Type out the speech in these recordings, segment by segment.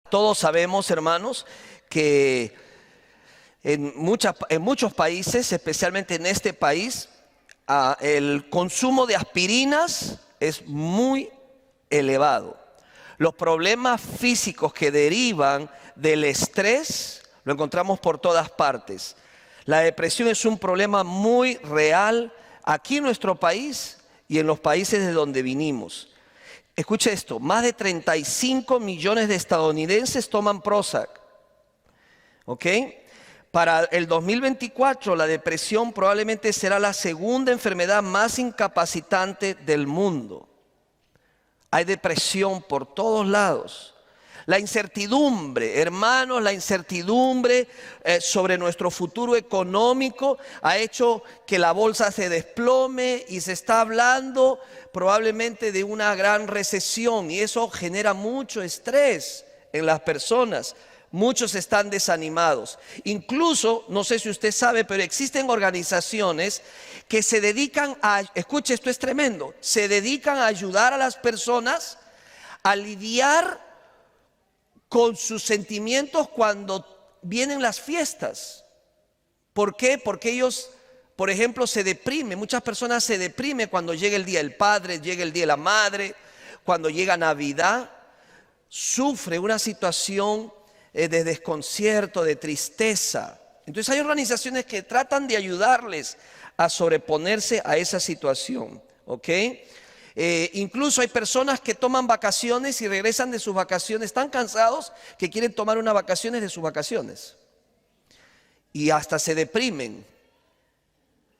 Todos sabemos, hermanos, que en muchos países, especialmente en este país, el consumo de aspirinas es muy elevado. Los problemas físicos que derivan del estrés lo encontramos por todas partes. La depresión es un problema muy real aquí en nuestro país y en los países de donde vinimos. Escuche esto, más de 35 millones de estadounidenses toman Prozac, ¿ok? Para el 2024 la depresión probablemente será la segunda enfermedad más incapacitante del mundo. Hay depresión por todos lados. La incertidumbre, hermanos, la incertidumbre sobre nuestro futuro económico ha hecho que la bolsa se desplome y se está hablando probablemente de una gran recesión, y eso genera mucho estrés en las personas. Muchos están desanimados. Incluso, no sé si usted sabe, pero existen organizaciones que se dedican a, escuche, esto es tremendo, se dedican a ayudar a las personas a lidiar con sus sentimientos cuando vienen las fiestas. ¿Por qué? Porque ellos, por ejemplo, se deprimen. Muchas personas se deprimen cuando llega el Día del Padre, llega el Día de la Madre, cuando llega Navidad. Sufre una situación de desconcierto, de tristeza. Entonces hay organizaciones que tratan de ayudarles a sobreponerse a esa situación, ¿ok? Incluso hay personas que toman vacaciones y regresan de sus vacaciones tan cansados que quieren tomar unas vacaciones de sus vacaciones y hasta se deprimen.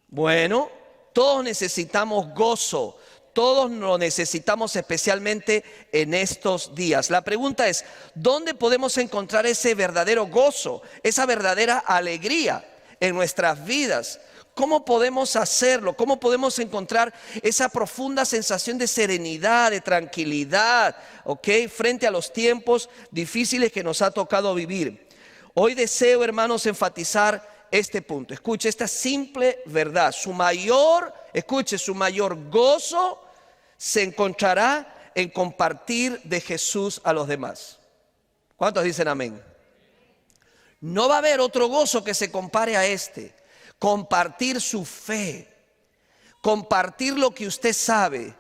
Bueno, todos necesitamos gozo, todos lo necesitamos, especialmente en estos días. La pregunta es, ¿dónde podemos encontrar ese verdadero gozo, esa verdadera alegría en nuestras vidas? ¿Cómo podemos hacerlo? ¿Cómo podemos encontrar esa profunda sensación de serenidad, de tranquilidad, ¿ok?, frente a los tiempos difíciles que nos ha tocado vivir? Hoy deseo, hermanos, enfatizar este punto. Escuche esta simple verdad. Su mayor gozo se encontrará en compartir de Jesús a los demás. ¿Cuántos dicen amén? No va a haber otro gozo que se compare a este. Compartir su fe, compartir lo que usted sabe,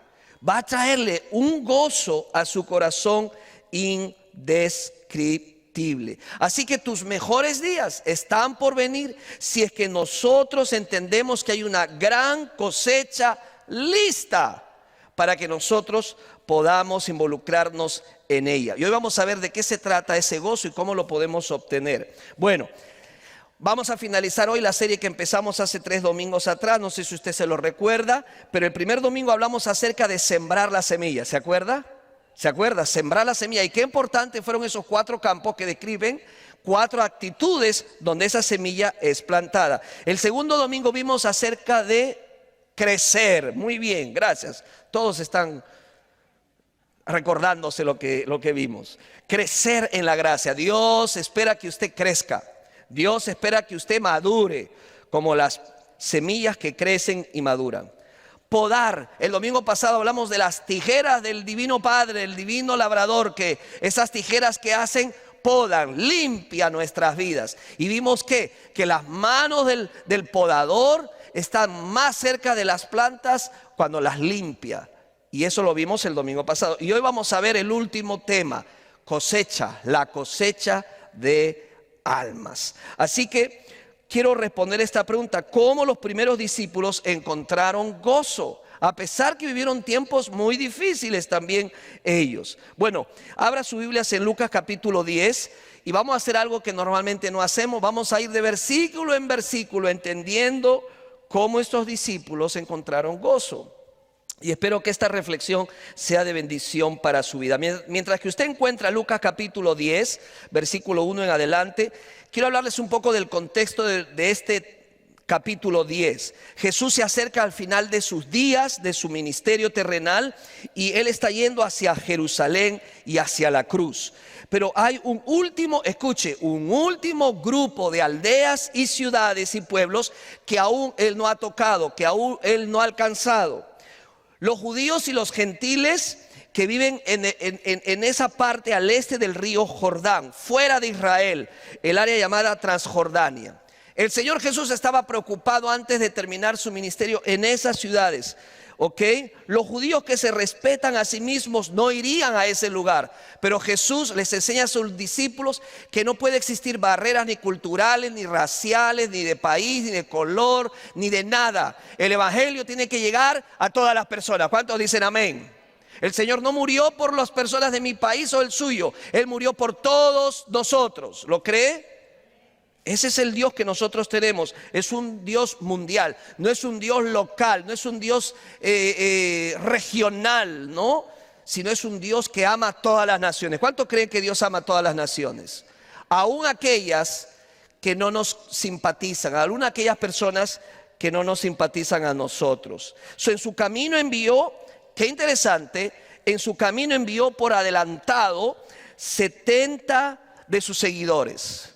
va a traerle un gozo a su corazón indescriptible. Así que tus mejores días están por venir si es que nosotros entendemos que hay una gran cosecha lista para que nosotros podamos involucrarnos en ella. Y hoy vamos a ver de qué se trata ese gozo y cómo lo podemos obtener. Bueno, vamos a finalizar hoy la serie que empezamos hace 3 domingos atrás. No sé si usted se lo recuerda, pero el primer domingo hablamos acerca de sembrar la semilla. ¿Se acuerda? ¿Se acuerda? Sembrar la semilla. Y qué importante fueron esos 4 campos que describen 4 actitudes donde esa semilla es plantada. El segundo domingo vimos acerca de crecer. Muy bien, gracias. Todos están recordándose lo que vimos. Crecer en la gracia. Dios espera que usted crezca. Dios espera que usted madure como las semillas que crecen y maduran. Podar. El domingo pasado hablamos de las tijeras del Divino Padre, el Divino Labrador, que esas tijeras que hacen, podan, limpian nuestras vidas. Y vimos que las manos del podador están más cerca de las plantas cuando las limpia. Y eso lo vimos el domingo pasado. Y hoy vamos a ver el último tema, cosecha, la cosecha de almas. Así que quiero responder esta pregunta: ¿cómo los primeros discípulos encontraron gozo? A pesar que vivieron tiempos muy difíciles también ellos. Bueno, abra sus Biblias en Lucas capítulo 10 y vamos a hacer algo que normalmente no hacemos. Vamos a ir de versículo en versículo entendiendo cómo estos discípulos encontraron gozo. Y espero que esta reflexión sea de bendición para su vida. Mientras que usted encuentra Lucas capítulo 10, versículo 1 en adelante, quiero hablarles un poco del contexto de este capítulo 10. Jesús se acerca al final de sus días, de su ministerio terrenal, y Él está yendo hacia Jerusalén y hacia la cruz. Pero hay un último grupo de aldeas y ciudades y pueblos que aún Él no ha tocado, que aún Él no ha alcanzado. Los judíos y los gentiles que viven en esa parte al este del río Jordán, fuera de Israel, el área llamada Transjordania. El Señor Jesús estaba preocupado antes de terminar su ministerio en esas ciudades. ¿Ok? Los judíos que se respetan a sí mismos no irían a ese lugar, pero Jesús les enseña a sus discípulos que no puede existir barreras ni culturales, ni raciales, ni de país, ni de color, ni de nada. El evangelio tiene que llegar a todas las personas. ¿Cuántos dicen amén? El Señor no murió por las personas de mi país o el suyo, Él murió por todos nosotros. ¿Lo cree? Ese es el Dios que nosotros tenemos. Es un Dios mundial, no es un Dios local, no es un Dios regional, ¿no? Sino es un Dios que ama a todas las naciones. ¿Cuánto creen que Dios ama a todas las naciones? Aún aquellas que no nos simpatizan, aún aquellas personas que no nos simpatizan a nosotros. En su camino envió, qué interesante, en su camino envió por adelantado 70 de sus seguidores.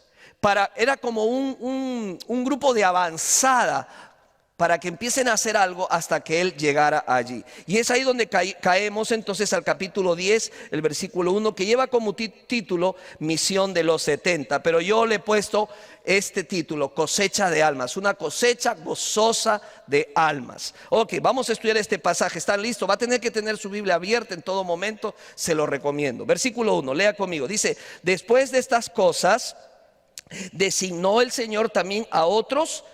Era como un grupo de avanzada para que empiecen a hacer algo hasta que Él llegara allí. Y es ahí donde caemos entonces al capítulo 10, el versículo 1, que lleva como título Misión de los 70. Pero yo le he puesto este título, Cosecha de almas, una cosecha gozosa de almas. Ok, vamos a estudiar este pasaje. ¿Están listos? Va a tener que tener su Biblia abierta en todo momento, se lo recomiendo. Versículo 1, lea conmigo. Dice, después de estas cosas designó el Señor también a otros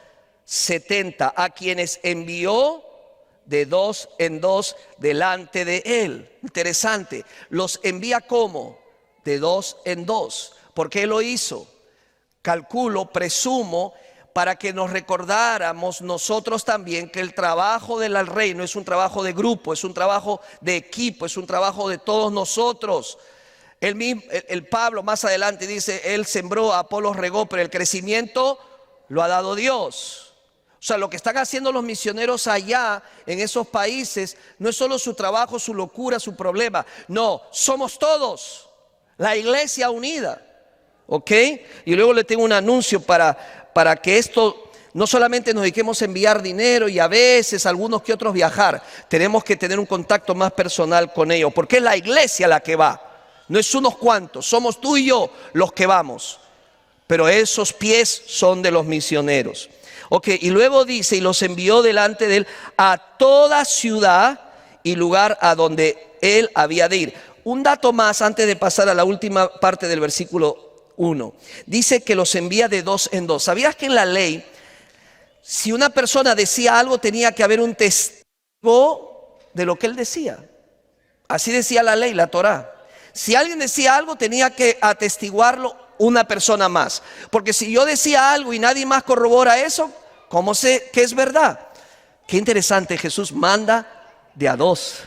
70, a quienes envió de dos en dos delante de Él. Interesante, los envía como de dos en dos. ¿Por qué lo hizo? Calculo, presumo, para que nos recordáramos nosotros también que el trabajo del reino es un trabajo de grupo, es un trabajo de equipo, es un trabajo de todos nosotros. El Pablo más adelante dice, Él sembró, Apolos regó, pero el crecimiento lo ha dado Dios. O sea, lo que están haciendo los misioneros allá en esos países no es solo su trabajo, su locura, su problema. No, somos todos la iglesia unida. ¿Ok? Y luego le tengo un anuncio para que esto no solamente nos dediquemos a enviar dinero y a veces algunos que otros viajar. Tenemos que tener un contacto más personal con ellos, porque es la iglesia la que va. No es unos cuantos, somos tú y yo los que vamos. Pero esos pies son de los misioneros. Ok, y luego dice, y los envió delante de Él a toda ciudad y lugar a donde Él había de ir. Un dato más antes de pasar a la última parte del versículo 1. Dice que los envía de dos en dos. ¿Sabías que en la ley, si una persona decía algo, tenía que haber un testigo de lo que él decía? Así decía la ley, la Torá. Si alguien decía algo, tenía que atestiguarlo una persona más. Porque si yo decía algo y nadie más corrobora eso, ¿cómo sé que es verdad? Qué interesante, Jesús manda de a dos.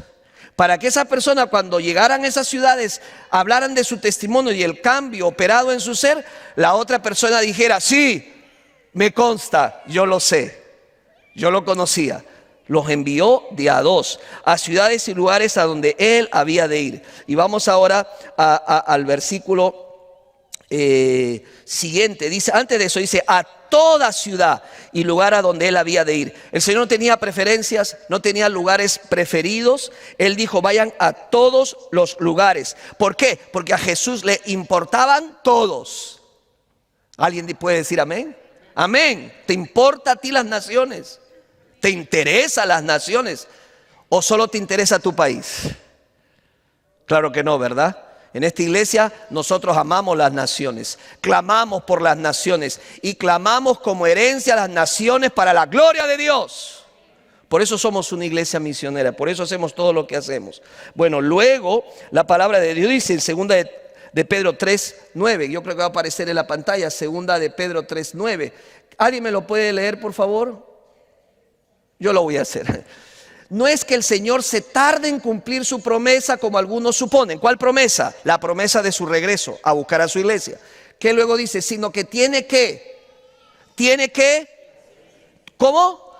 Para que esa persona, cuando llegaran a esas ciudades, hablaran de su testimonio y el cambio operado en su ser, la otra persona dijera, sí, me consta, yo lo sé, yo lo conocía. Los envió de a dos a ciudades y lugares a donde Él había de ir. Y vamos ahora al versículo siguiente. Dice, antes de eso dice, a toda ciudad y lugar a donde Él había de ir. El Señor no tenía preferencias, no tenía lugares preferidos. Él dijo, vayan a todos los lugares. ¿Por qué? Porque a Jesús le importaban todos. ¿Alguien puede decir amén? Amén. ¿Te importa a ti las naciones? ¿Te interesa las naciones o solo te interesa tu país? Claro que no, ¿verdad? En esta iglesia nosotros amamos las naciones, clamamos por las naciones y clamamos como herencia a las naciones para la gloria de Dios. Por eso somos una iglesia misionera, por eso hacemos todo lo que hacemos. Bueno, luego la palabra de Dios dice en segunda de Pedro 3:9, yo creo que va a aparecer en la pantalla, segunda de Pedro 3:9. ¿Alguien me lo puede leer, por favor? Yo lo voy a hacer. No es que el Señor se tarde en cumplir su promesa como algunos suponen. ¿Cuál promesa? La promesa de su regreso a buscar a su iglesia. Que luego dice, sino que tiene que, ¿cómo?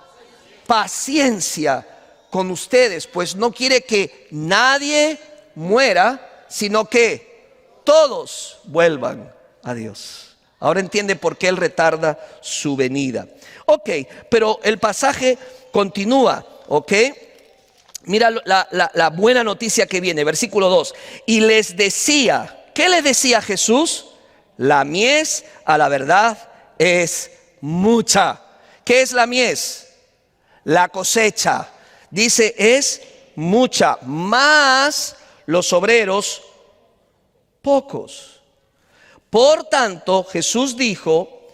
Paciencia con ustedes, pues no quiere que nadie muera, sino que todos vuelvan a Dios. Ahora entiende por qué Él retarda su venida. Ok, pero el pasaje continúa, ok. Mira la buena noticia que viene, versículo 2. Y les decía, ¿qué les decía Jesús? La mies, a la verdad, es mucha. ¿Qué es la mies? La cosecha. Dice, es mucha, más los obreros pocos. Por tanto, Jesús dijo,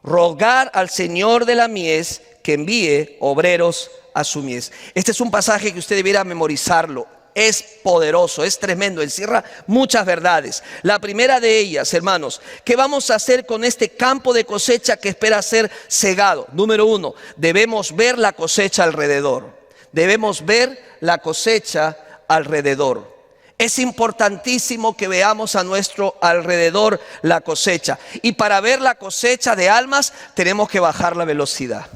rogar al Señor de la mies que envíe obreros a su mies. Este es un pasaje que usted debiera memorizarlo. Es poderoso, es tremendo, encierra muchas verdades. La primera de ellas, hermanos, ¿qué vamos a hacer con este campo de cosecha que espera ser segado? Número uno, debemos ver la cosecha alrededor. Debemos ver la cosecha alrededor. Es importantísimo que veamos a nuestro alrededor la cosecha. Y para ver la cosecha de almas tenemos que bajar la velocidad.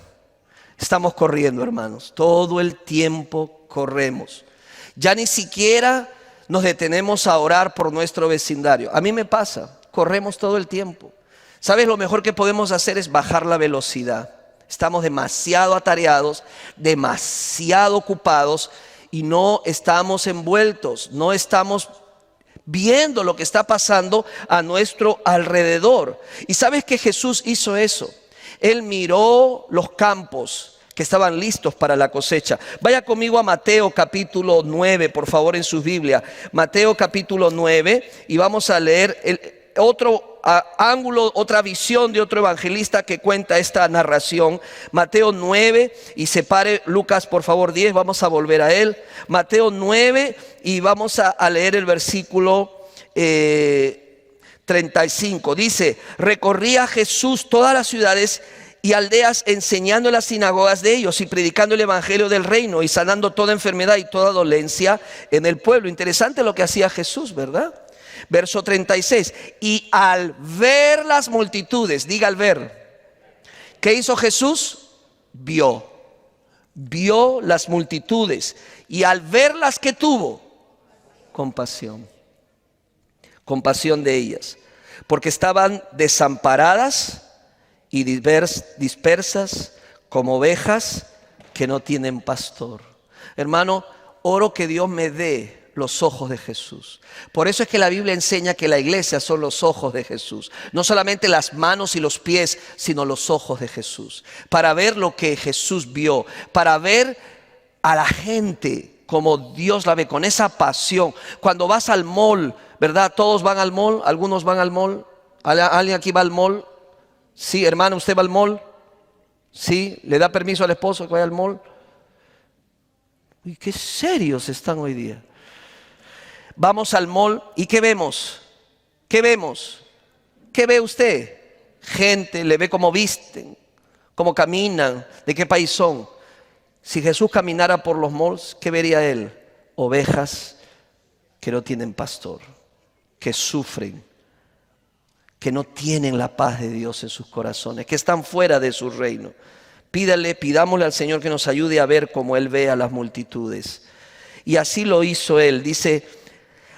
Estamos corriendo, hermanos, todo el tiempo corremos. Ya ni siquiera nos detenemos a orar por nuestro vecindario. A mí me pasa, corremos todo el tiempo. ¿Sabes? Lo mejor que podemos hacer es bajar la velocidad. Estamos demasiado atareados, demasiado ocupados y no estamos envueltos, no estamos viendo lo que está pasando a nuestro alrededor. Y ¿sabes que Jesús hizo eso? Él miró los campos que estaban listos para la cosecha. Vaya conmigo a Mateo capítulo 9, por favor, en sus Biblias. Mateo capítulo 9, y vamos a leer otro ángulo, otra visión de otro evangelista que cuenta esta narración. Mateo 9, y separe Lucas, por favor, 10, vamos a volver a él. Mateo 9, y vamos a leer el versículo 35. Dice, recorría Jesús todas las ciudades y aldeas, enseñando en las sinagogas de ellos y predicando el evangelio del reino y sanando toda enfermedad y toda dolencia en el pueblo. Interesante lo que hacía Jesús, ¿verdad? Verso 36. Y al ver las multitudes, diga al ver, ¿qué hizo Jesús? Vio las multitudes, y al verlas, ¿qué tuvo? Compasión de ellas, porque estaban desamparadas y dispersas como ovejas que no tienen pastor. Hermano, oro que Dios me dé los ojos de Jesús. Por eso es que la Biblia enseña que la iglesia son los ojos de Jesús. No solamente las manos y los pies, sino los ojos de Jesús. Para ver lo que Jesús vio, para ver a la gente como Dios la ve, con esa pasión. Cuando vas al mall, ¿verdad? Todos van al mall, algunos van al mall. ¿Alguien aquí va al mall? Sí, hermano, ¿usted va al mall? Sí, ¿le da permiso al esposo que vaya al mall? Uy, qué serios están hoy día. Vamos al mall y ¿qué vemos? ¿Qué vemos? ¿Qué ve usted? Gente, le ve cómo visten, cómo caminan, de qué país son. Si Jesús caminara por los malls, ¿qué vería él? Ovejas que no tienen pastor, que sufren, que no tienen la paz de Dios en sus corazones, que están fuera de su reino. Pidámosle al Señor que nos ayude a ver como Él ve a las multitudes. Y así lo hizo Él. Dice,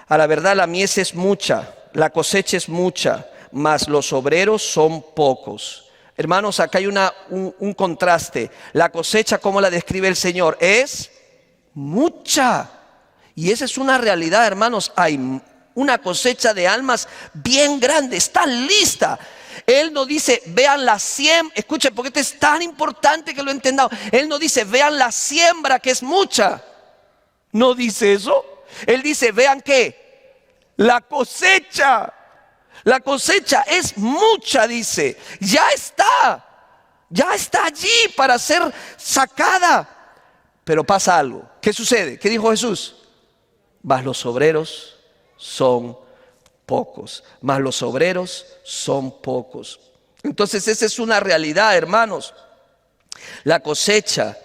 a la verdad la mies es mucha, la cosecha es mucha, mas los obreros son pocos. Hermanos, acá hay un contraste. La cosecha, como la describe el Señor, es mucha. Y esa es una realidad, hermanos. Hay una cosecha de almas bien grande, está lista. Él no dice, vean la siembra. Escuchen, porque esto es tan importante que lo entendamos. Él no dice, vean la siembra que es mucha. No dice eso. Él dice, vean qué, la cosecha. La cosecha es mucha, dice. Ya está allí para ser sacada. Pero pasa algo. ¿Qué sucede? ¿Qué dijo Jesús? Mas los obreros son pocos. Mas los obreros son pocos. Entonces esa es una realidad, hermanos. La cosecha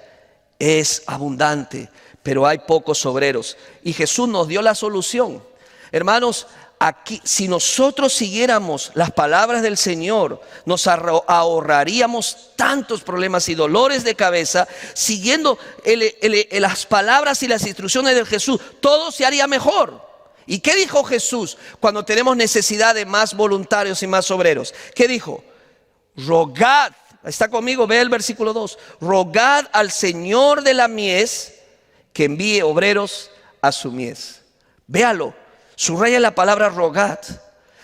es abundante, pero hay pocos obreros. Y Jesús nos dio la solución. Hermanos, aquí, si nosotros siguiéramos las palabras del Señor, nos ahorraríamos tantos problemas y dolores de cabeza. Siguiendo las palabras y las instrucciones de Jesús, todo se haría mejor. ¿Y qué dijo Jesús cuando tenemos necesidad de más voluntarios y más obreros? ¿Qué dijo? Rogad, está conmigo, ve el versículo 2. Rogad al Señor de la mies que envíe obreros a su mies. Véalo, subraya la palabra rogad.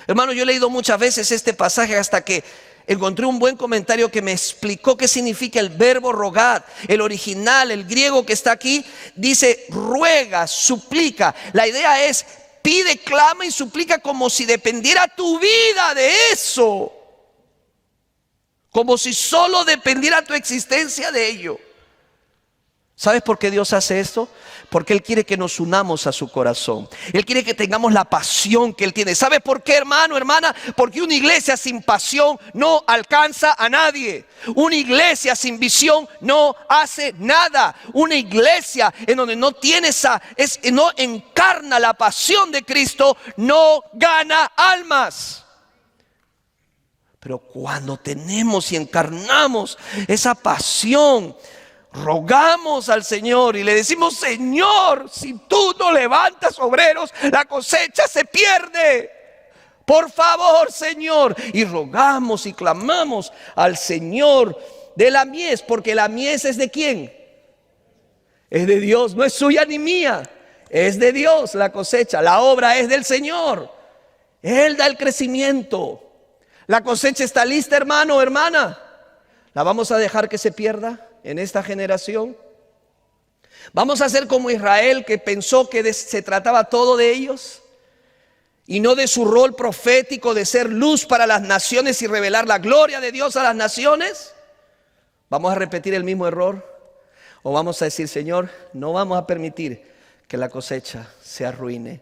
Hermano, yo he leído muchas veces este pasaje hasta que encontré un buen comentario que me explicó qué significa el verbo rogad. El original, el griego que está aquí, dice ruega, suplica. La idea es pide, clama y suplica como si dependiera tu vida de eso. Como si solo dependiera tu existencia de ello. ¿Sabes por qué Dios hace esto? Porque Él quiere que nos unamos a su corazón. Él quiere que tengamos la pasión que Él tiene. ¿Sabes por qué, hermano, hermana? Porque una iglesia sin pasión no alcanza a nadie. Una iglesia sin visión no hace nada. Una iglesia en donde no tiene no encarna la pasión de Cristo, no gana almas. Pero cuando tenemos y encarnamos esa pasión, rogamos al Señor y le decimos: Señor, si tú no levantas obreros, la cosecha se pierde. Por favor, Señor. Y rogamos y clamamos al Señor de la mies, porque la mies es ¿de quién? Es de Dios, no es suya ni mía. Es de Dios la cosecha, la obra es del Señor. Él da el crecimiento. La cosecha está lista, hermano, hermana. ¿La vamos a dejar que se pierda en esta generación? ¿Vamos a ser como Israel, que pensó que se trataba todo de ellos y no de su rol profético de ser luz para las naciones y revelar la gloria de Dios a las naciones? ¿Vamos a repetir el mismo error? ¿O vamos a decir: Señor, no vamos a permitir que la cosecha se arruine?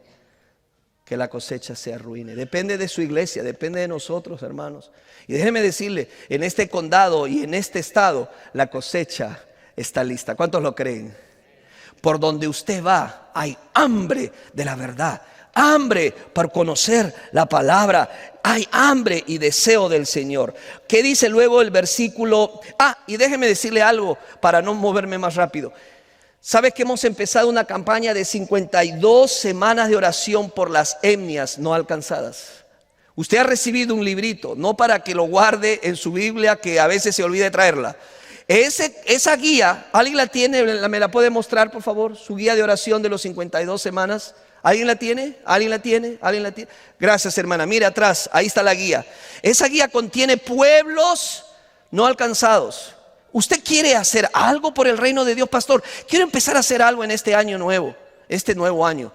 Que la cosecha se arruine. Depende de su iglesia, depende de nosotros, hermanos. Y déjeme decirle, en este condado y en este estado, la cosecha está lista. ¿Cuántos lo creen? Por donde usted va, hay hambre de la verdad, hambre por conocer la palabra, hay hambre y deseo del Señor. ¿Qué dice luego el versículo? Y déjeme decirle algo para no moverme más rápido. ¿Sabes que hemos empezado una campaña de 52 semanas de oración por las etnias no alcanzadas? Usted ha recibido un librito, no para que lo guarde en su Biblia, que a veces se olvida de traerla. Esa guía, ¿alguien la tiene? ¿Me la puede mostrar, por favor? Su guía de oración de los 52 semanas. ¿Alguien la tiene? ¿Alguien la tiene? ¿Alguien la tiene? Gracias, hermana. Mira atrás, ahí está la guía. Esa guía contiene pueblos no alcanzados. ¿Usted quiere hacer algo por el reino de Dios, pastor? Quiero empezar a hacer algo en este año nuevo, este nuevo año.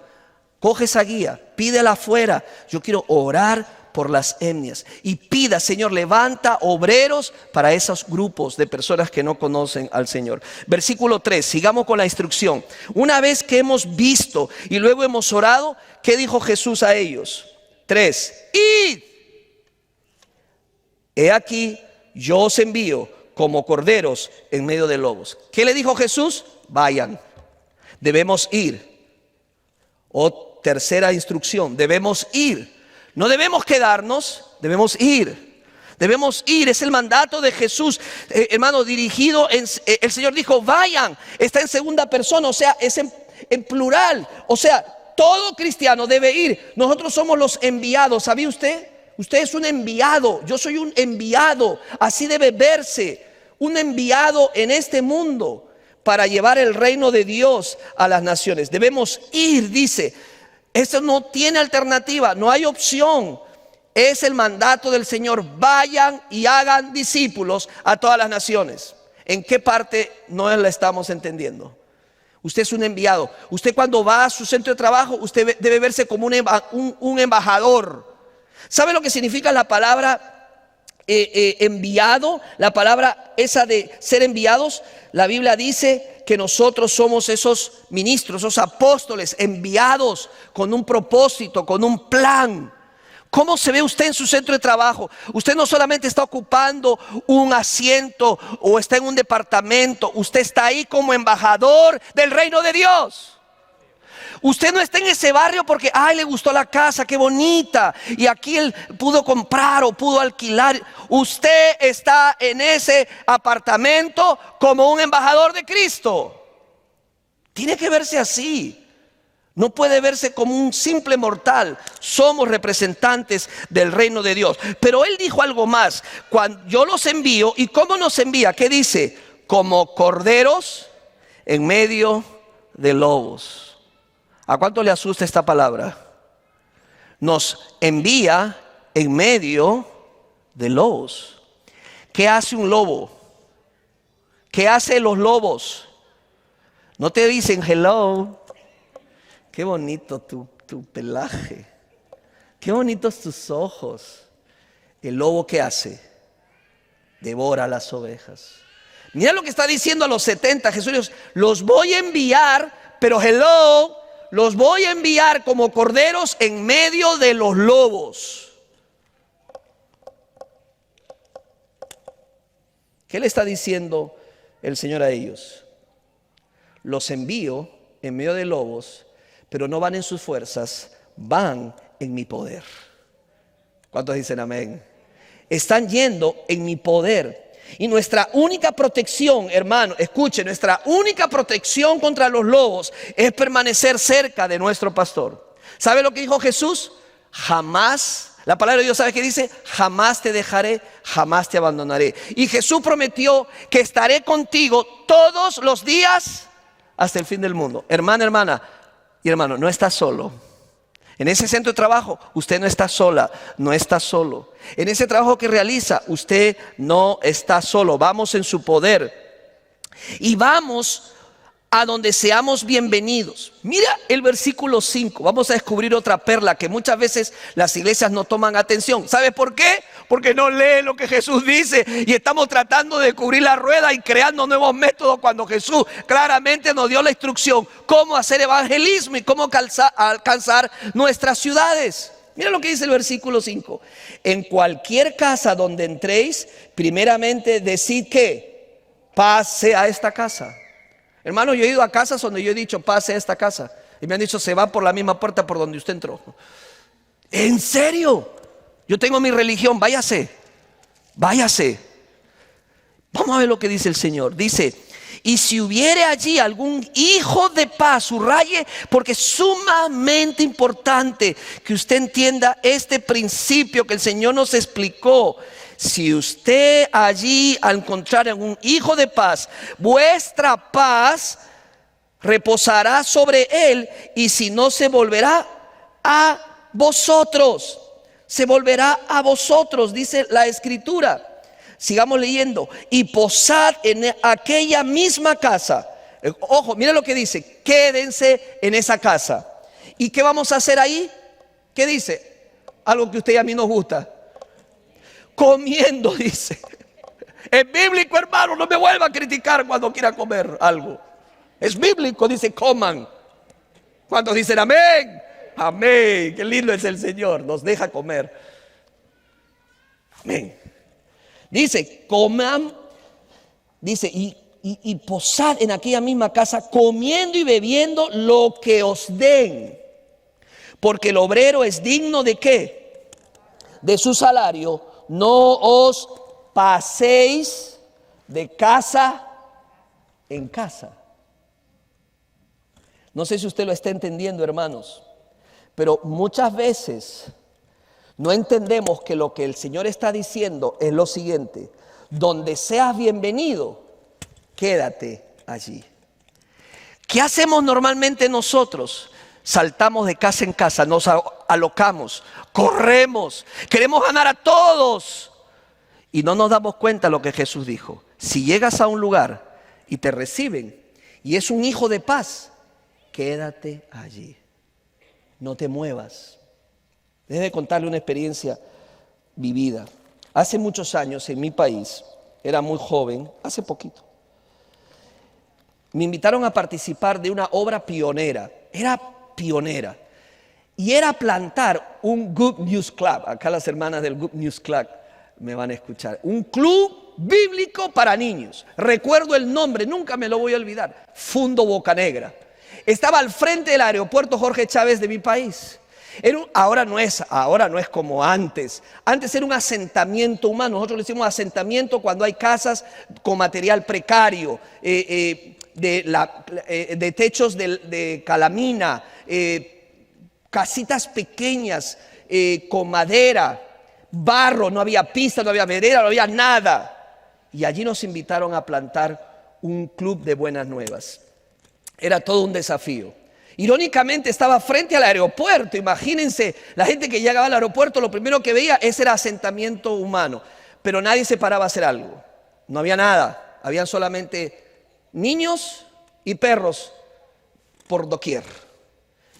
Coge esa guía, pídela afuera. Yo quiero orar por las etnias. Y pida: Señor, levanta obreros para esos grupos de personas que no conocen al Señor. Versículo 3, sigamos con la instrucción. Una vez que hemos visto y luego hemos orado, ¿qué dijo Jesús a ellos? 3, id. He aquí, yo os envío como corderos en medio de lobos. ¿Qué le dijo Jesús? Vayan. Debemos ir. Tercera instrucción, debemos ir. No debemos quedarnos, debemos ir. Debemos ir, es el mandato de Jesús, hermano, dirigido el Señor dijo: vayan. Está en segunda persona, o sea, es en plural. O sea, todo cristiano debe ir. Nosotros somos los enviados, ¿sabía usted? Usted es un enviado, yo soy un enviado. Así debe verse. Un enviado en este mundo para llevar el reino de Dios a las naciones. Debemos ir, dice. Esto no tiene alternativa, no hay opción. Es el mandato del Señor: vayan y hagan discípulos a todas las naciones. ¿En qué parte no la estamos entendiendo? Usted es un enviado. Usted, cuando va a su centro de trabajo, usted debe verse como un embajador. ¿Sabe lo que significa la palabra enviado? La palabra esa de ser enviados. La Biblia dice que nosotros somos esos ministros, esos apóstoles enviados con un propósito, con un plan. ¿Cómo se ve usted en su centro de trabajo? Usted no solamente está ocupando un asiento o está en un departamento, usted está ahí como embajador del reino de Dios. Usted no está en ese barrio porque le gustó la casa, qué bonita, y aquí él pudo comprar o pudo alquilar. Usted está en ese apartamento como un embajador de Cristo. Tiene que verse así. No puede verse como un simple mortal. Somos representantes del reino de Dios. Pero él dijo algo más: cuando yo los envío. ¿Y cómo nos envía? ¿Qué dice? Como corderos en medio de lobos. ¿A cuánto le asusta esta palabra? Nos envía en medio de lobos. ¿Qué hace un lobo? ¿Qué hacen los lobos? No te dicen hello, qué bonito tu pelaje, qué bonitos tus ojos. El lobo, ¿qué hace? Devora las ovejas. Mira lo que está diciendo a los 70 Jesús: los voy a enviar, pero hello, los voy a enviar como corderos en medio de los lobos. ¿Qué le está diciendo el Señor a ellos? Los envío en medio de lobos, pero no van en sus fuerzas, van en mi poder. ¿Cuántos dicen amén? Están yendo en mi poder. Y nuestra única protección, hermano, escuche, nuestra única protección contra los lobos es permanecer cerca de nuestro pastor. ¿Sabe lo que dijo Jesús? Jamás, la palabra de Dios, ¿sabe qué dice? Jamás te dejaré, jamás te abandonaré. Y Jesús prometió que estaré contigo todos los días hasta el fin del mundo. Hermana y hermano, no estás solo. En ese centro de trabajo, usted no está sola, no está solo. En ese trabajo que realiza, usted no está solo. Vamos en su poder. Y vamos a donde seamos bienvenidos. Mira el versículo 5. Vamos a descubrir otra perla que muchas veces las iglesias no toman atención. ¿Sabe por qué? Porque no leen lo que Jesús dice y estamos tratando de cubrir la rueda y creando nuevos métodos, cuando Jesús claramente nos dio la instrucción cómo hacer evangelismo y cómo alcanzar nuestras ciudades. Mira lo que dice el versículo 5. En cualquier casa donde entréis, primeramente decid que pase a esta casa. Hermano, yo he ido a casas donde yo he dicho pase a esta casa y me han dicho se va por la misma puerta por donde usted entró. ¿En serio? Yo tengo mi religión, váyase. Vamos a ver lo que dice el Señor. Dice: y si hubiere allí algún hijo de paz, subraye, porque es sumamente importante que usted entienda este principio que el Señor nos explicó. Si usted allí al encontrar algún hijo de paz, vuestra paz reposará sobre él, y si no, se volverá a vosotros. Se volverá a vosotros, dice la Escritura. Sigamos leyendo. Y posad en aquella misma casa. Ojo, mira lo que dice: quédense en esa casa. ¿Y qué vamos a hacer ahí? ¿Qué dice? Algo que a usted y a mí nos gusta. Comiendo, dice. Es bíblico, hermano, no me vuelva a criticar cuando quiera comer algo. Es bíblico, dice coman. ¿Cuántos dicen amén? Amén, qué lindo es el Señor, nos deja comer. Amén. Dice, coman, dice, y posad en aquella misma casa, comiendo y bebiendo lo que os den. Porque el obrero es digno de ¿qué? De su salario. No os paséis de casa en casa. No sé si usted lo está entendiendo, hermanos, pero muchas veces no entendemos que lo que el Señor está diciendo es lo siguiente: donde seas bienvenido, quédate allí. ¿Qué hacemos normalmente nosotros? Saltamos de casa en casa, nos alocamos, corremos, queremos ganar a todos y no nos damos cuenta de lo que Jesús dijo. Si llegas a un lugar y te reciben y es un hijo de paz, quédate allí, no te muevas. Déjeme contarle una experiencia vivida. Hace muchos años en mi país, era muy joven, hace poquito, me invitaron a participar de una obra pionera. Era pionera. Y era plantar un Good News Club. Acá las hermanas del Good News Club me van a escuchar. Un club bíblico para niños. Recuerdo el nombre, nunca me lo voy a olvidar. Fundo Bocanegra. Estaba al frente del aeropuerto Jorge Chávez de mi país. Ahora no es como antes. Antes era un asentamiento humano. Nosotros le decimos asentamiento cuando hay casas con material precario, de techos de calamina, casitas pequeñas con madera, barro, no había pista, no había vereda, no había nada. Y allí nos invitaron a plantar un club de buenas nuevas. Era todo un desafío. Irónicamente estaba frente al aeropuerto. Imagínense, la gente que llegaba al aeropuerto lo primero que veía ese era asentamiento humano. Pero nadie se paraba a hacer algo. No había nada. Habían solamente niños y perros por doquier.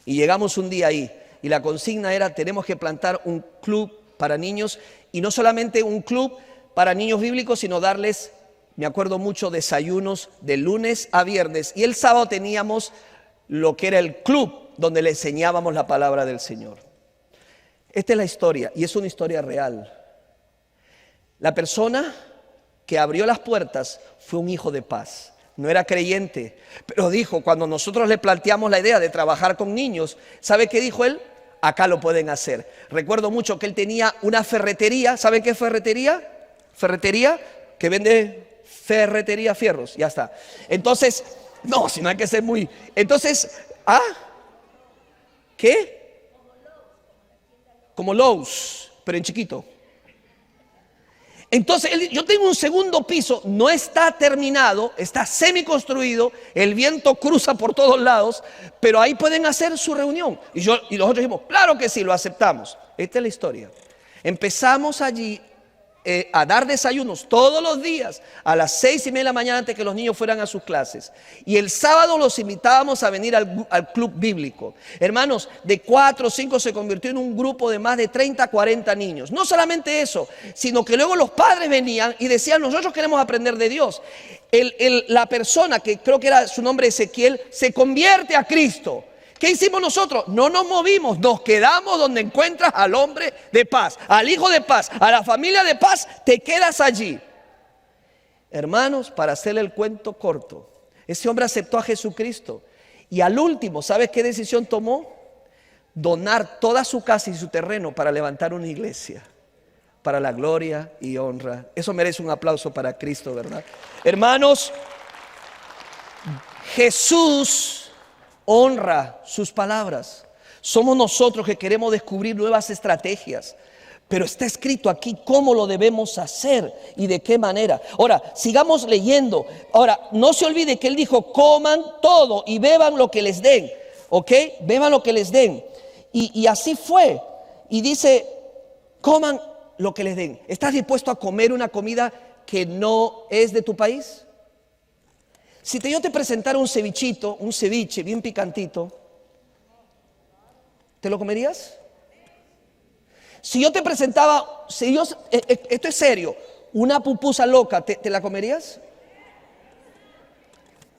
Y llegamos un día ahí y la consigna era: tenemos que plantar un club para niños, y no solamente un club para niños bíblicos, sino darles, me acuerdo mucho, desayunos de lunes a viernes, y el sábado teníamos lo que era el club donde le enseñábamos la palabra del Señor. Esta es la historia, y es una historia real. La persona que abrió las puertas fue un hijo de paz. No era creyente, pero dijo, cuando nosotros le planteamos la idea de trabajar con niños, ¿sabe qué dijo él? Acá lo pueden hacer. Recuerdo mucho que él tenía una ferretería. ¿Saben qué es ferretería? Ferretería que vende ferretería, fierros, ya está. Entonces, no, si no hay que ser muy... Entonces, ¿qué? Como Lowe's, pero en chiquito. Entonces, yo tengo un segundo piso, no está terminado, está semiconstruido, el viento cruza por todos lados, pero ahí pueden hacer su reunión. Y nosotros dijimos, claro que sí, lo aceptamos. Esta es la historia. Empezamos allí a dar desayunos todos los días a las 6:30 de la mañana antes que los niños fueran a sus clases. Y el sábado los invitábamos a venir al club bíblico. Hermanos, de 4 o 5 se convirtió en un grupo de más de 30, 40 niños. No solamente eso, sino que luego los padres venían y decían, nosotros queremos aprender de Dios. La persona, que creo que era su nombre Ezequiel, se convierte a Cristo. ¿Qué hicimos nosotros? No nos movimos, nos quedamos donde encuentras al hombre de paz, al hijo de paz, a la familia de paz, te quedas allí. Hermanos, para hacerle el cuento corto, ese hombre aceptó a Jesucristo y al último, ¿sabes qué decisión tomó? Donar toda su casa y su terreno para levantar una iglesia, para la gloria y honra. Eso merece un aplauso para Cristo, ¿verdad? Hermanos, Jesús honra sus palabras. Somos nosotros que queremos descubrir nuevas estrategias, pero está escrito aquí cómo lo debemos hacer y de qué manera. Ahora, sigamos leyendo. Ahora, no se olvide que él dijo, coman todo y beban lo que les den, ¿ok? Beban lo que les den. Y así fue. Y dice, coman lo que les den. ¿Estás dispuesto a comer una comida que no es de tu país? Si yo te presentara un ceviche bien picantito, ¿te lo comerías? Si yo te presentaba, esto es serio, una pupusa loca, ¿te la comerías?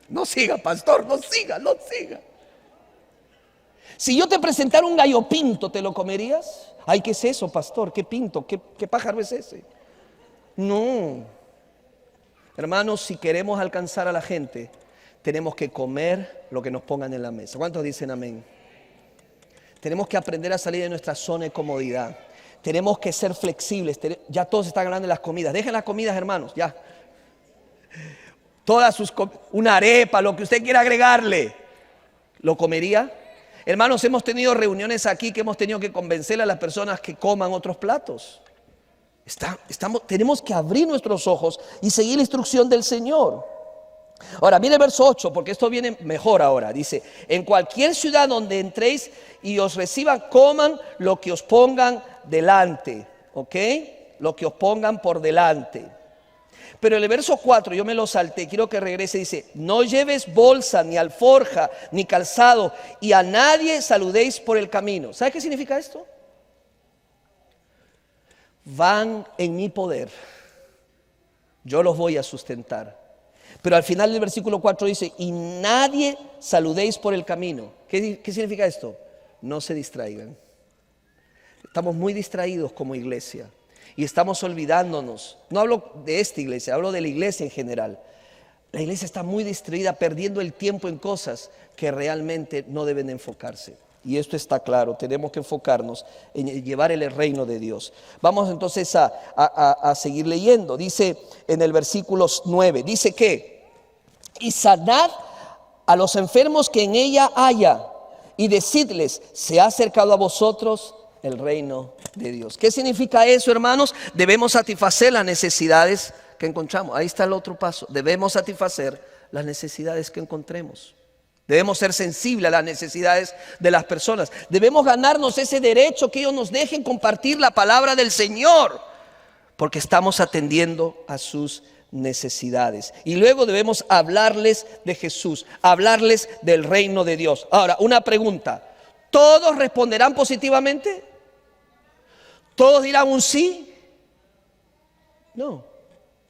No siga, pastor, no siga. Si yo te presentara un gallo pinto, ¿te lo comerías? Ay, ¿qué es eso, pastor? ¿Qué pinto? ¿Qué pájaro es ese? No. Hermanos, si queremos alcanzar a la gente, tenemos que comer lo que nos pongan en la mesa. ¿Cuántos dicen amén? Tenemos que aprender a salir de nuestra zona de comodidad. Tenemos que ser flexibles. Ya todos están hablando de las comidas. Dejen las comidas, hermanos, ya. Una arepa, lo que usted quiera agregarle. ¿Lo comería? Hermanos, hemos tenido reuniones aquí que hemos tenido que convencer a las personas que coman otros platos. Tenemos que abrir nuestros ojos y seguir la instrucción del Señor. Ahora, mire el verso 8, porque esto viene mejor ahora. Dice, en cualquier ciudad donde entréis y os reciban, coman lo que os pongan delante. ¿Ok? Lo que os pongan por delante. Pero en el verso 4, yo me lo salté, quiero que regrese, dice, no lleves bolsa, ni alforja, ni calzado, y a nadie saludéis por el camino. ¿Sabe qué significa esto? Van en mi poder, yo los voy a sustentar. Pero al final del versículo 4 dice, y nadie saludéis por el camino. ¿Qué significa esto? No se distraigan. Estamos muy distraídos como iglesia y estamos olvidándonos. No hablo de esta iglesia, hablo de la iglesia en general. La iglesia está muy distraída, perdiendo el tiempo en cosas que realmente no deben enfocarse. Y esto está claro, tenemos que enfocarnos en llevar el reino de Dios. Vamos entonces a seguir leyendo. Dice en el versículo 9, dice que, y sanad a los enfermos que en ella haya, y decidles, se ha acercado a vosotros el reino de Dios. ¿Qué significa eso, hermanos? Debemos satisfacer las necesidades que encontramos. Ahí está el otro paso. Debemos satisfacer las necesidades que encontremos. Debemos ser sensibles a las necesidades de las personas. Debemos ganarnos ese derecho que ellos nos dejen compartir la palabra del Señor, porque estamos atendiendo a sus necesidades. Y luego debemos hablarles de Jesús, hablarles del reino de Dios. Ahora, una pregunta: ¿todos responderán positivamente? ¿Todos dirán un sí? No,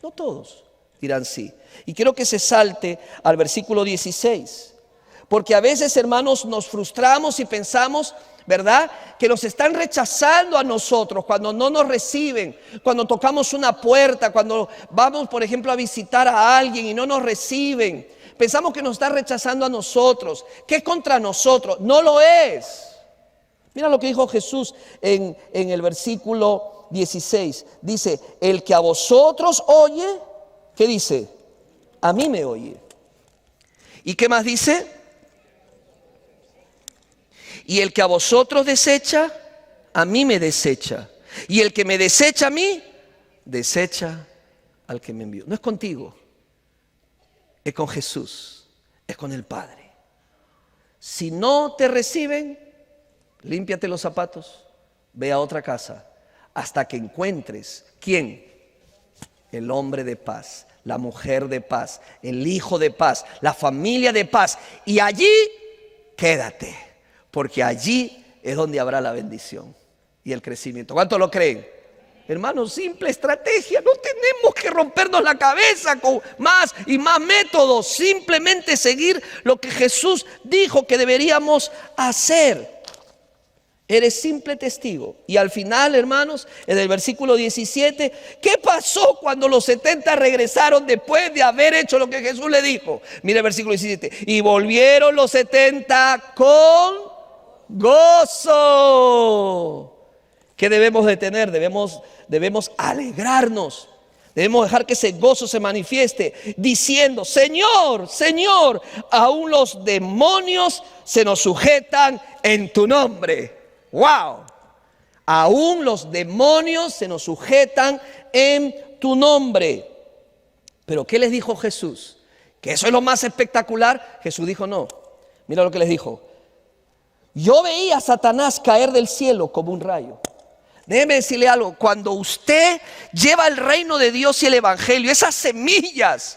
no todos dirán sí. Y quiero que se salte al versículo 16, porque a veces, hermanos, nos frustramos y pensamos, ¿verdad?, que nos están rechazando a nosotros cuando no nos reciben, cuando tocamos una puerta, cuando vamos, por ejemplo, a visitar a alguien y no nos reciben. Pensamos que nos están rechazando a nosotros, que es contra nosotros. No lo es. Mira lo que dijo Jesús en el versículo 16. Dice: el que a vosotros oye, ¿qué dice? A mí me oye. ¿Y qué más dice? Y el que a vosotros desecha, a mí me desecha. Y el que me desecha a mí, desecha al que me envió. No es contigo, es con Jesús, es con el Padre. Si no te reciben, límpiate los zapatos, ve a otra casa, hasta que encuentres, ¿quién? El hombre de paz, la mujer de paz, el hijo de paz, la familia de paz. Y allí quédate, porque allí es donde habrá la bendición y el crecimiento. ¿Cuántos lo creen? Hermanos, simple estrategia. No tenemos que rompernos la cabeza con más y más métodos. Simplemente seguir lo que Jesús dijo que deberíamos hacer. Eres simple testigo. Y al final, hermanos, en el versículo 17, ¿qué pasó cuando los 70 regresaron después de haber hecho lo que Jesús le dijo? Mira el versículo 17. Y volvieron los 70 con gozo. ¿Qué debemos de tener? Debemos alegrarnos. Debemos dejar que ese gozo se manifieste diciendo: Señor, Señor, aún los demonios se nos sujetan en tu nombre. ¡Wow! Aún los demonios se nos sujetan en tu nombre. Pero ¿qué les dijo Jesús? Que eso es lo más espectacular. Jesús dijo: no. Mira lo que les dijo: yo veía a Satanás caer del cielo como un rayo. Déjeme decirle algo: cuando usted lleva el reino de Dios y el evangelio, esas semillas,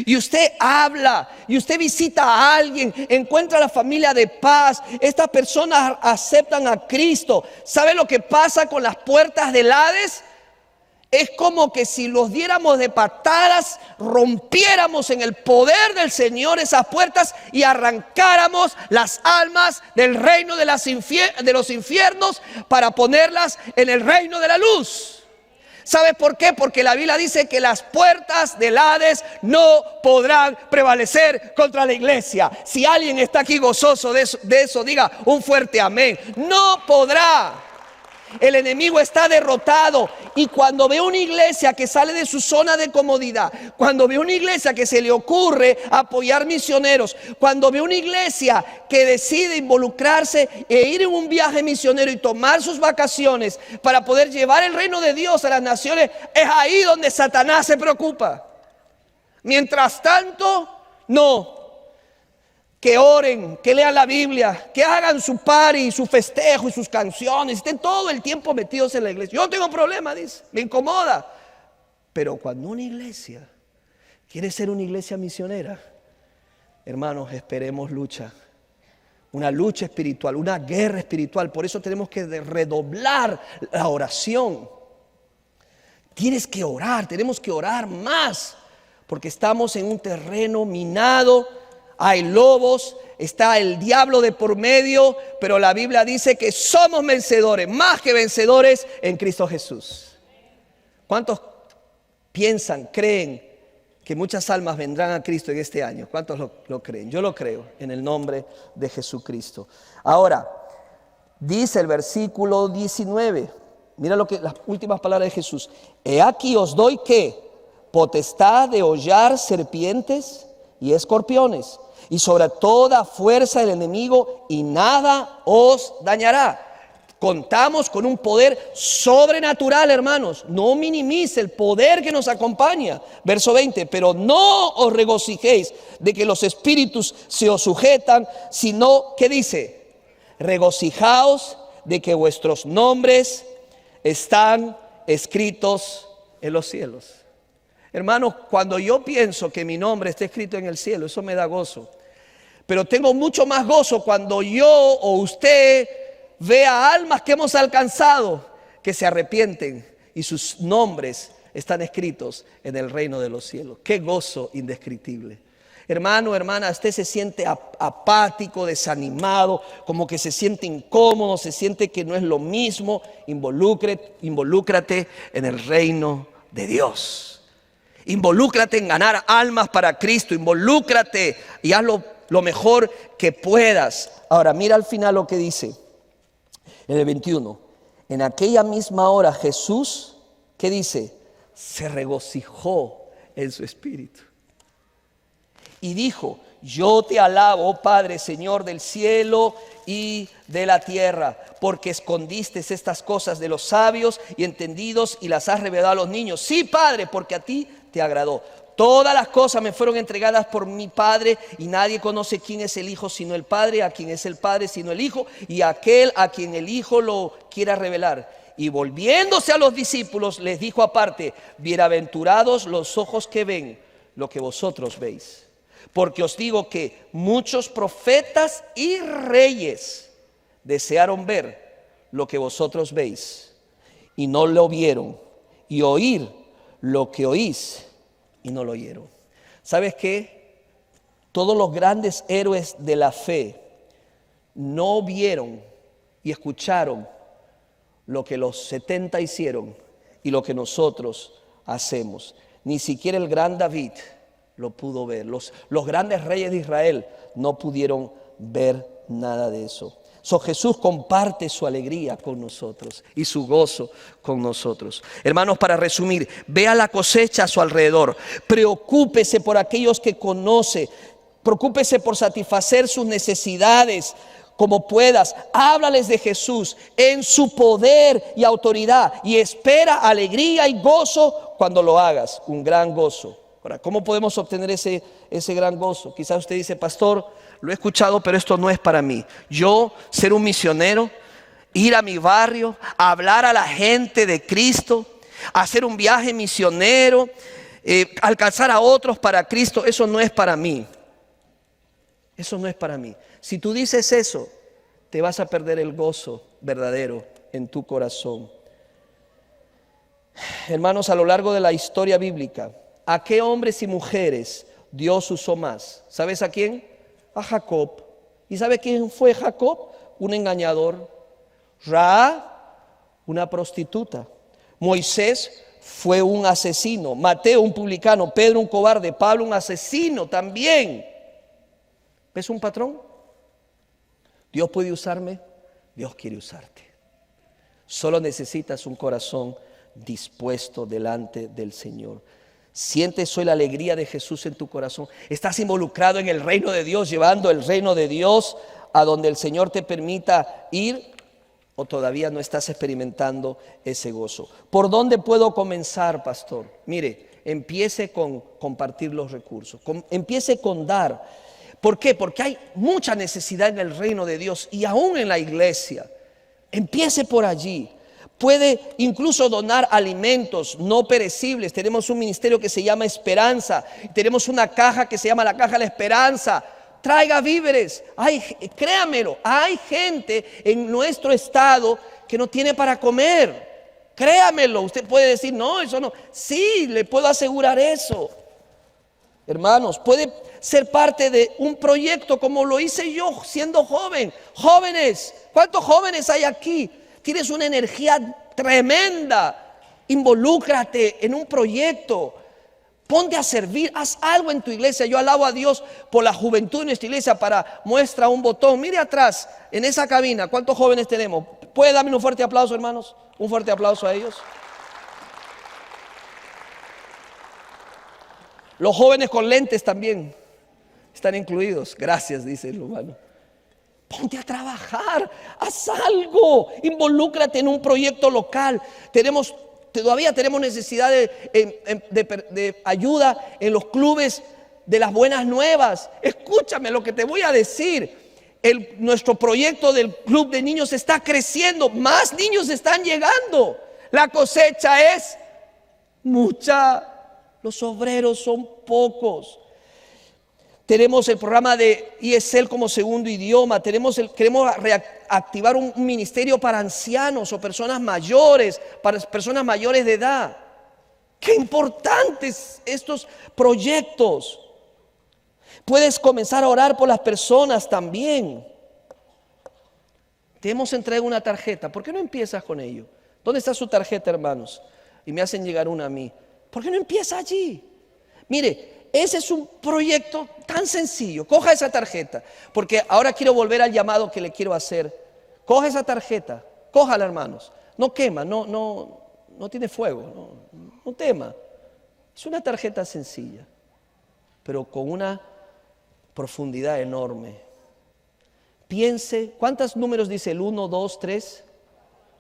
y usted habla, y usted visita a alguien, encuentra a la familia de paz, estas personas aceptan a Cristo, ¿sabe lo que pasa con las puertas del Hades? Es como que si los diéramos de patadas, rompiéramos en el poder del Señor esas puertas y arrancáramos las almas del reino de los infiernos para ponerlas en el reino de la luz. ¿Sabes por qué? Porque la Biblia dice que las puertas del Hades no podrán prevalecer contra la iglesia. Si alguien está aquí gozoso de eso, diga un fuerte amén. No podrá. El enemigo está derrotado. Y cuando ve una iglesia que sale de su zona de comodidad, cuando ve una iglesia que se le ocurre apoyar misioneros, cuando ve una iglesia que decide involucrarse e ir en un viaje misionero y tomar sus vacaciones para poder llevar el reino de Dios a las naciones, es ahí donde Satanás se preocupa. Mientras tanto, no. Que oren, que lean la Biblia, que hagan su party, su festejo y sus canciones, estén todo el tiempo metidos en la iglesia. Yo no tengo problema, dice, me incomoda. Pero cuando una iglesia quiere ser una iglesia misionera, hermanos, esperemos lucha. Una lucha espiritual, una guerra espiritual. Por eso tenemos que redoblar la oración. Tienes que orar, tenemos que orar más, porque estamos en un terreno minado. Hay lobos, está el diablo de por medio, pero la Biblia dice que somos vencedores, más que vencedores en Cristo Jesús. ¿Cuántos piensan, creen que muchas almas vendrán a Cristo en este año? ¿Cuántos lo creen? Yo lo creo, en el nombre de Jesucristo. Ahora, dice el versículo 19, mira las últimas palabras de Jesús. He aquí os doy, ¿qué? Potestad de hollar serpientes y escorpiones, y sobre toda fuerza del enemigo, y nada os dañará. Contamos con un poder sobrenatural, hermanos. No minimice el poder que nos acompaña. Verso 20, pero no os regocijéis de que los espíritus se os sujetan, sino, ¿qué dice? Regocijaos de que vuestros nombres están escritos en los cielos. Hermanos, cuando yo pienso que mi nombre está escrito en el cielo, eso me da gozo. Pero tengo mucho más gozo cuando yo o usted vea almas que hemos alcanzado, que se arrepienten y sus nombres están escritos en el reino de los cielos. Qué gozo indescriptible. Hermano, hermana, usted se siente apático, desanimado, como que se siente incómodo, se siente que no es lo mismo. Involúcrate en el reino de Dios. Involúcrate en ganar almas para Cristo. Involúcrate y hazlo lo mejor que puedas. Ahora, mira al final lo que dice en el 21. En aquella misma hora Jesús, ¿qué dice? Se regocijó en su espíritu. Y dijo, yo te alabo, oh Padre, Señor del cielo y de la tierra, porque escondiste estas cosas de los sabios y entendidos y las has revelado a los niños. Sí, Padre, porque a ti te agradó. Todas las cosas me fueron entregadas por mi Padre, y nadie conoce quién es el Hijo sino el Padre, a quién es el Padre sino el Hijo, y a aquel a quien el Hijo lo quiera revelar. Y volviéndose a los discípulos les dijo aparte, bienaventurados los ojos que ven lo que vosotros veis. Porque os digo que muchos profetas y reyes desearon ver lo que vosotros veis y no lo vieron, y oír lo que oís y no lo oyeron. ¿Sabes qué? Todos los grandes héroes de la fe no vieron y escucharon lo que los 70 hicieron y lo que nosotros hacemos. Ni siquiera el gran David lo pudo ver. Los grandes reyes de Israel no pudieron ver nada de eso. Jesús comparte su alegría con nosotros y su gozo con nosotros. Hermanos, para resumir, vea la cosecha a su alrededor. Preocúpese por aquellos que conoce. Preocúpese por satisfacer sus necesidades como puedas. Háblales de Jesús en su poder y autoridad, y espera alegría y gozo cuando lo hagas. Un gran gozo. Ahora, ¿cómo podemos obtener ese gran gozo? Quizás usted dice, pastor, lo he escuchado, pero esto no es para mí. Yo, ser un misionero, ir a mi barrio, hablar a la gente de Cristo, hacer un viaje misionero, alcanzar a otros para Cristo, eso no es para mí. Eso no es para mí. Si tú dices eso, te vas a perder el gozo verdadero en tu corazón. Hermanos, a lo largo de la historia bíblica, ¿a qué hombres y mujeres Dios usó más? ¿Sabes a quién? A Jacob. ¿Y sabe quién fue Jacob? Un engañador. Rahab, una prostituta. Moisés fue un asesino. Mateo, un publicano. Pedro, un cobarde. Pablo, un asesino también. ¿Ves un patrón? Dios puede usarme, Dios quiere usarte. Solo necesitas un corazón dispuesto delante del Señor. ¿Sientes hoy la alegría de Jesús en tu corazón? ¿Estás involucrado en el reino de Dios, llevando el reino de Dios a donde el Señor te permita ir? ¿O todavía no estás experimentando ese gozo? ¿Por dónde puedo comenzar, pastor? Mire, empiece con compartir los recursos. Empiece con dar. ¿Por qué? Porque hay mucha necesidad en el reino de Dios y aún en la iglesia. Empiece por allí. Puede incluso donar alimentos no perecibles. Tenemos un ministerio que se llama Esperanza. Tenemos una caja que se llama la Caja de la Esperanza. Traiga víveres. Créamelo, hay gente en nuestro estado que no tiene para comer. Créamelo. Usted puede decir, no, eso no. Sí, le puedo asegurar eso. Hermanos, puede ser parte de un proyecto como lo hice yo siendo joven. Jóvenes, ¿cuántos jóvenes hay aquí? Tienes una energía tremenda. Involúcrate en un proyecto. Ponte a servir. Haz algo en tu iglesia. Yo alabo a Dios por la juventud en nuestra iglesia. Para muestra un botón. Mire atrás, en esa cabina, ¿cuántos jóvenes tenemos? ¿Puede darme un fuerte aplauso, hermanos? Un fuerte aplauso a ellos. Los jóvenes con lentes también están incluidos. Gracias, dice el hermano. Ponte a trabajar, haz algo, involúcrate en un proyecto local. Todavía tenemos necesidad de ayuda en los clubes de las buenas nuevas. Escúchame lo que te voy a decir. Nuestro proyecto del club de niños está creciendo, más niños están llegando. La cosecha es mucha, los obreros son pocos. Tenemos el programa de ESL como segundo idioma. Queremos reactivar un ministerio para ancianos o personas mayores, para personas mayores de edad. Qué importantes estos proyectos. Puedes comenzar a orar por las personas también. Te hemos entregado una tarjeta. ¿Por qué no empiezas con ello? ¿Dónde está su tarjeta, hermanos? Y me hacen llegar una a mí. ¿Por qué no empieza allí? Mire, ese es un proyecto tan sencillo. Coja esa tarjeta, porque ahora quiero volver al llamado que le quiero hacer. Coja esa tarjeta, cójala, hermanos. No quema, no tiene fuego, no tema. Es una tarjeta sencilla, pero con una profundidad enorme. Piense, ¿cuántos números dice el 1, 2, 3,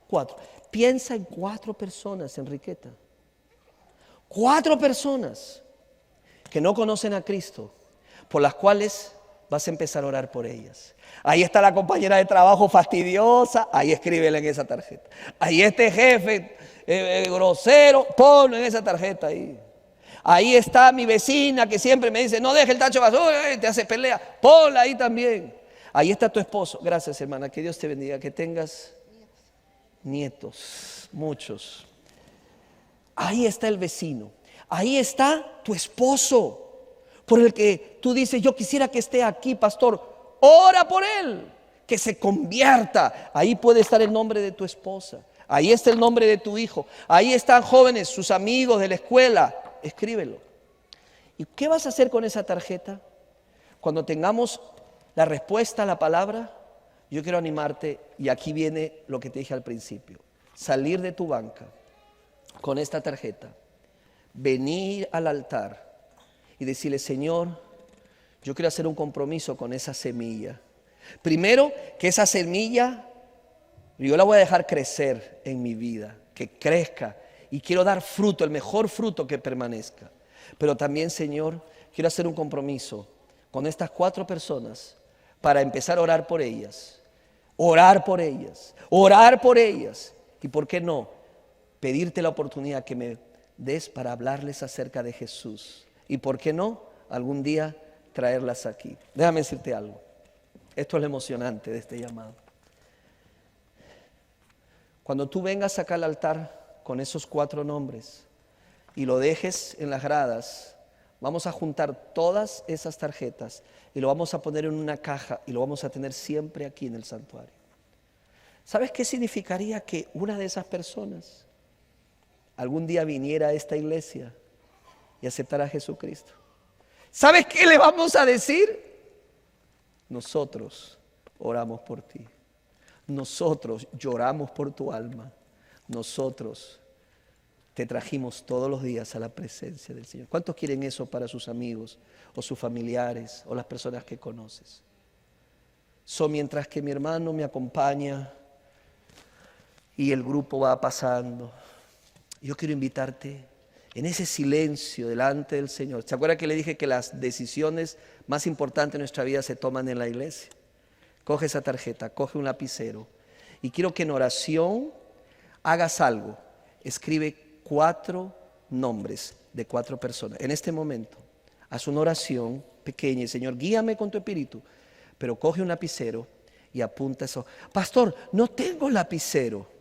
4? Piensa en 4 personas, Enriqueta. 4 personas que no conocen a Cristo, por las cuales vas a empezar a orar por ellas. Ahí está la compañera de trabajo fastidiosa, ahí escríbela en esa tarjeta. Ahí este jefe grosero, ponlo en esa tarjeta ahí. Ahí está mi vecina que siempre me dice, no deje el tacho de basura, te hace pelea, ponla ahí también. Ahí está tu esposo. Gracias, hermana, que Dios te bendiga, que tengas nietos, muchos. Ahí está el vecino. Ahí está tu esposo, por el que tú dices, yo quisiera que esté aquí, pastor. Ora por él, que se convierta. Ahí puede estar el nombre de tu esposa. Ahí está el nombre de tu hijo. Ahí están jóvenes, sus amigos de la escuela. Escríbelo. ¿Y qué vas a hacer con esa tarjeta? Cuando tengamos la respuesta a la palabra, yo quiero animarte, y aquí viene lo que te dije al principio. Salir de tu banca con esta tarjeta, venir al altar y decirle, Señor, yo quiero hacer un compromiso con esa semilla. Primero, que esa semilla yo la voy a dejar crecer en mi vida, que crezca, y quiero dar fruto, el mejor fruto que permanezca. Pero también, Señor, quiero hacer un compromiso con estas 4 personas para empezar a orar por ellas. Orar por ellas, orar por ellas. Y por qué no, pedirte la oportunidad que me des para hablarles acerca de Jesús. Y por qué no, algún día traerlas aquí. Déjame decirte algo. Esto es lo emocionante de este llamado. Cuando tú vengas acá al altar con esos 4 nombres y lo dejes en las gradas, vamos a juntar todas esas tarjetas y lo vamos a poner en una caja y lo vamos a tener siempre aquí en el santuario. ¿Sabes qué significaría que una de esas personas algún día viniera a esta iglesia y aceptara a Jesucristo? ¿Sabes qué le vamos a decir? Nosotros oramos por ti. Nosotros lloramos por tu alma. Nosotros te trajimos todos los días a la presencia del Señor. ¿Cuántos quieren eso para sus amigos o sus familiares o las personas que conoces? Mientras que mi hermano me acompaña y el grupo va pasando, yo quiero invitarte en ese silencio delante del Señor. ¿Se acuerda que le dije que las decisiones más importantes de nuestra vida se toman en la iglesia? Coge esa tarjeta, coge un lapicero y quiero que en oración hagas algo. Escribe 4 nombres de 4 personas. En este momento, haz una oración pequeña y Señor, guíame con tu espíritu. Pero coge un lapicero y apunta eso. Pastor, no tengo lapicero.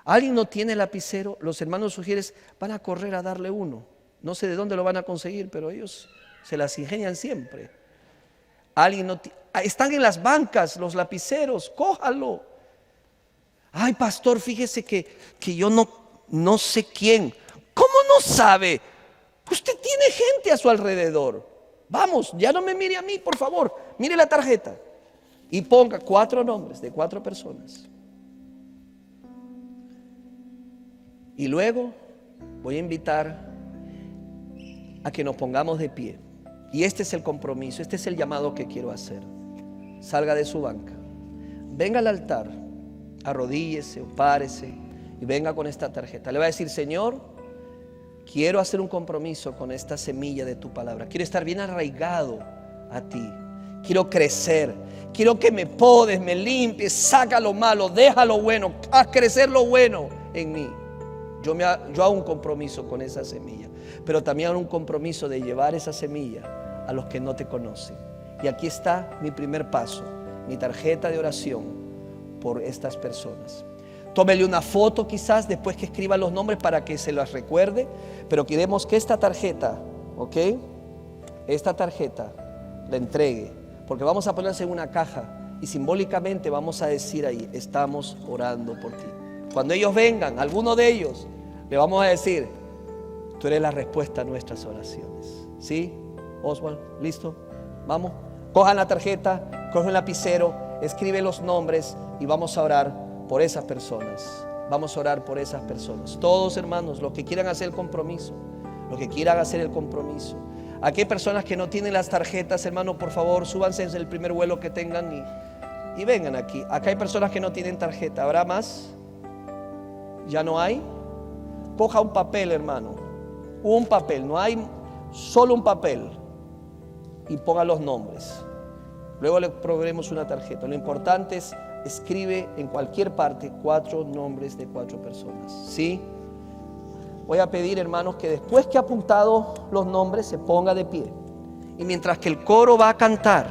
¿Alguien no tiene lapicero? Los hermanos Sugieres van a correr a darle uno. No sé de dónde lo van a conseguir, pero ellos se las ingenian siempre. Alguien no están en las bancas los lapiceros, cójalo. Ay, pastor, fíjese que yo no sé quién. ¿Cómo no sabe? Usted tiene gente a su alrededor. Vamos, ya no me mire a mí, por favor. Mire la tarjeta y ponga 4 nombres de 4 personas. Y luego voy a invitar a que nos pongamos de pie. Y este es el compromiso, este es el llamado que quiero hacer. Salga de su banca venga al altar, arrodíllese o párese y venga con esta tarjeta. Le va a decir: Señor, quiero hacer un compromiso con esta semilla de tu palabra. Quiero estar bien arraigado a ti. Quiero crecer. Quiero que me podes, me limpies, saca lo malo, deja lo bueno, haz crecer lo bueno en mí. Yo hago un compromiso con esa semilla, pero también hago un compromiso de llevar esa semilla a los que no te conocen. Y aquí está mi primer paso, mi tarjeta de oración por estas personas. Tómele una foto quizás después que escriba los nombres para que se las recuerde, pero queremos que esta tarjeta, ¿ok? Esta tarjeta la entregue, porque vamos a ponerse en una caja y simbólicamente vamos a decir ahí: estamos orando por ti. Cuando ellos vengan, alguno de ellos, le vamos a decir: tú eres la respuesta a nuestras oraciones. ¿Sí? Oswald, ¿listo? Vamos, cojan la tarjeta, cojan el lapicero, escribe los nombres y vamos a orar por esas personas. Vamos a orar por esas personas. Todos, hermanos, los que quieran hacer el compromiso, los que quieran hacer el compromiso. Aquí hay personas que no tienen las tarjetas, hermano, por favor, súbanse en el primer vuelo que tengan y vengan aquí. Acá hay personas que no tienen tarjeta. ¿Habrá más? ¿Ya no hay? Coja un papel, hermano. Un papel, no hay, solo un papel. Y ponga los nombres. Luego le proveeremos una tarjeta. Lo importante es: escribe en cualquier parte 4 nombres de 4 personas. ¿Sí? Voy a pedir, hermanos, que después que ha apuntado los nombres se ponga de pie. Y mientras que el coro va a cantar,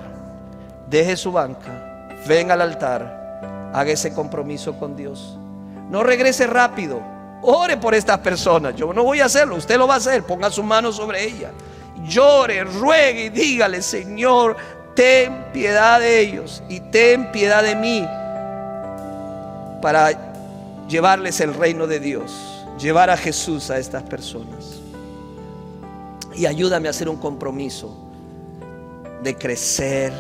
deje su banca, venga al altar, haga ese compromiso con Dios. No regrese rápido. Ore por estas personas. Yo no voy a hacerlo, usted lo va a hacer. Ponga su mano sobre ella. Llore, ruegue y dígale: Señor, ten piedad de ellos y ten piedad de mí, para llevarles el reino de Dios, llevar a Jesús a estas personas. Y ayúdame a hacer un compromiso de crecer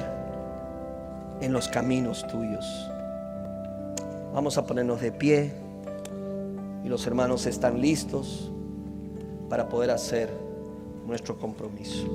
en los caminos tuyos. Vamos a ponernos de pie y los hermanos están listos para poder hacer nuestro compromiso.